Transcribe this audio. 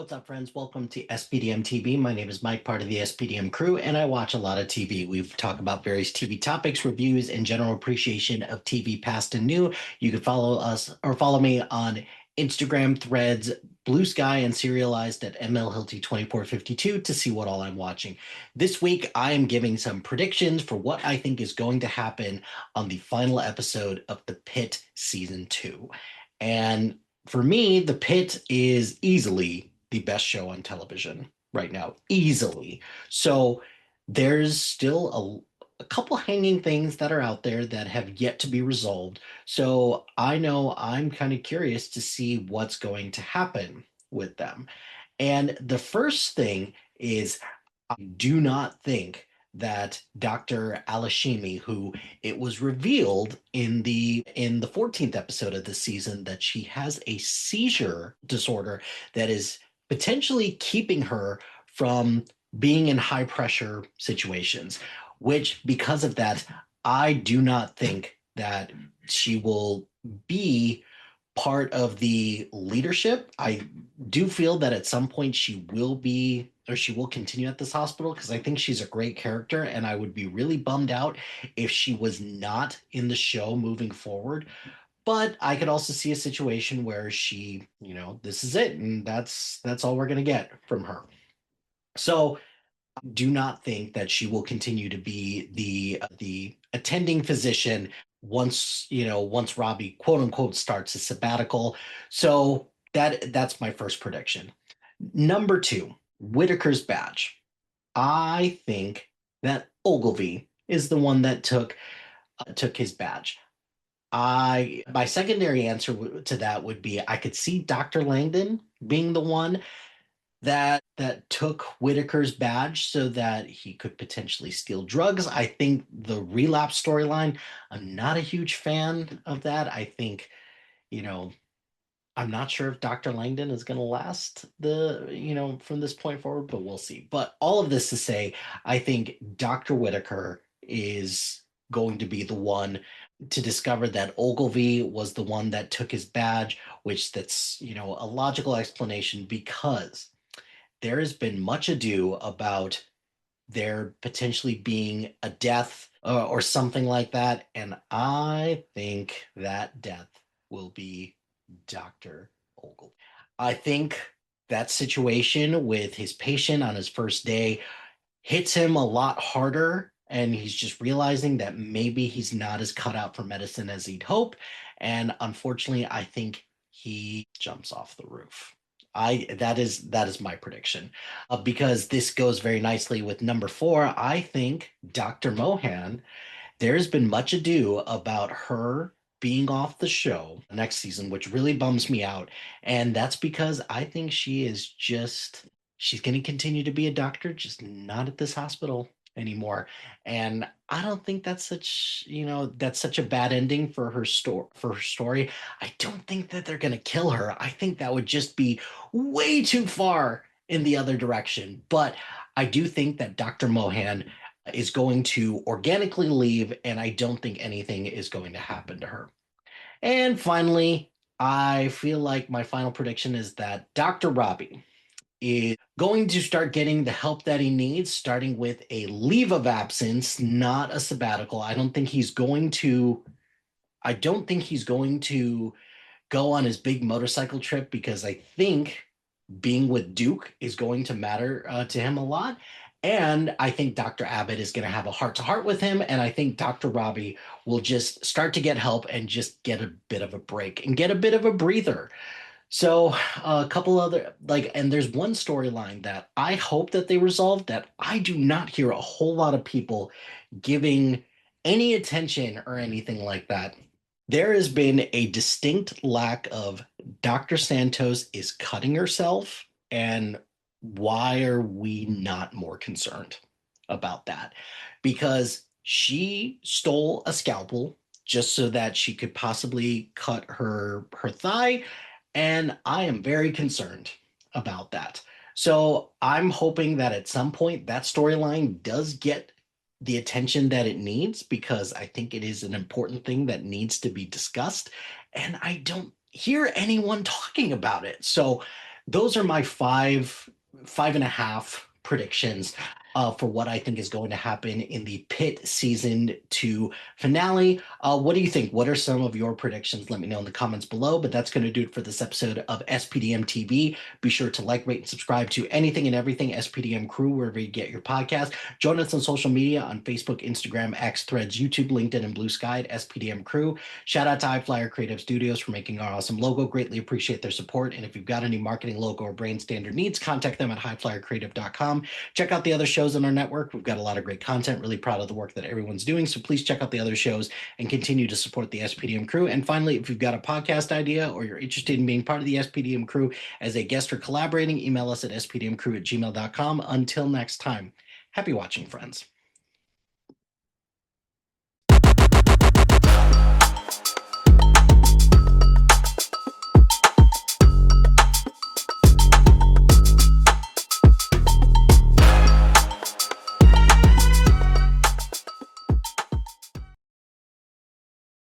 What's up, friends? Welcome to SPDM TV. My name is Mike, part of the SPDM crew, and I watch a lot of TV. We've talked about various TV topics, reviews, and general appreciation of TV past and new. You can follow us or follow me on Instagram, Threads, Blue Sky, and Serialized at MLHilty2452 to see what all I'm watching. This week, I am giving some predictions for what I think is going to happen on the final episode of The Pitt Season 2. And for me, The Pitt is easily the best show on television right now, easily. So there's still a couple hanging things that are out there that have yet to be resolved. So I know I'm kind of curious to see what's going to happen with them. And the first thing is I do not think that Dr. Alashimi, who it was revealed in the 14th episode of the season that she has a seizure disorder that is potentially keeping her from being in high pressure situations, which because of that, I do not think that she will be part of the leadership. I do feel that at some point she will be or she will continue at this hospital because I think she's a great character and I would be really bummed out if she was not in the show moving forward. But I could also see a situation where she, this is it and that's all we're going to get from her. So do not think that she will continue to be the attending physician once Robbie quote unquote starts his sabbatical. So that's my first prediction. Number two, Whitaker's badge. I think that Ogilvy is the one that took his badge. I My secondary answer to that would be I could see Dr. Langdon being the one that took Whitaker's badge so that he could potentially steal drugs. I think the relapse storyline, I'm not a huge fan of that. I think, you know, I'm not sure if Dr. Langdon is going to last from this point forward, but we'll see. But all of this to say, I think Dr. Whitaker is going to be the one to discover that Ogilvy was the one that took his badge, which that's a logical explanation because there has been much ado about there potentially being a death or something like that. And I think that death will be Dr. Ogle. I think that situation with his patient on his first day hits him a lot harder. And he's just realizing that maybe he's not as cut out for medicine as he'd hope. And unfortunately, I think he jumps off the roof. I that is my prediction because this goes very nicely with number four. I think Dr. Mohan. There's been much ado about her being off the show next season, which really bums me out, and that's because I think she's going to continue to be a doctor, just not at this hospital anymore. And I don't think that's such a bad ending for her story. I don't think that they're going to kill her. I think that would just be way too far in the other direction. But I do think that Dr. Mohan is going to organically leave, and I don't think anything is going to happen to her. And finally, I feel like my final prediction is that Dr. Robbie is going to start getting the help that he needs, starting with a leave of absence, not a sabbatical. I don't think he's going to go on his big motorcycle trip because I think being with Duke is going to matter to him a lot. And I think Dr. Abbott is going to have a heart to heart with him. And I think Dr. Robbie will just start to get help and just get a bit of a break and get a bit of a breather. So a couple other and there's one storyline that I hope that they resolve that I do not hear a whole lot of people giving any attention or anything like that. There has been a distinct lack of Dr. Santos is cutting herself, and why are we not more concerned about that? Because she stole a scalpel just so that she could possibly cut her thigh, and I am very concerned about that. So I'm hoping that at some point that storyline does get the attention that it needs because I think it is an important thing that needs to be discussed. And I don't hear anyone talking about it. So those are my five and a half predictions for what I think is going to happen in the Pitt season 2 finale. What do you think? What are some of your predictions? Let me know in the comments below. But that's going to do it for this episode of SPDM TV. Be sure to like, rate, and subscribe to anything and everything SPDM Crew wherever you get your podcast. Join us on social media on Facebook, Instagram, X, Threads, YouTube, LinkedIn, and Blue Sky at SPDM Crew. Shout out to High Flyer Creative Studios for making our awesome logo. Greatly appreciate their support. And if you've got any marketing, logo, or brand standard needs, contact them at highflyercreative.com. Check out the other shows on our network. We've got a lot of great content. Really proud of the work that everyone's doing. So please check out the other shows and continue to support the SPDM crew. And finally, if you've got a podcast idea or you're interested in being part of the SPDM crew as a guest or collaborating, email us at spdmcrew@gmail.com. Until next time, happy watching, friends.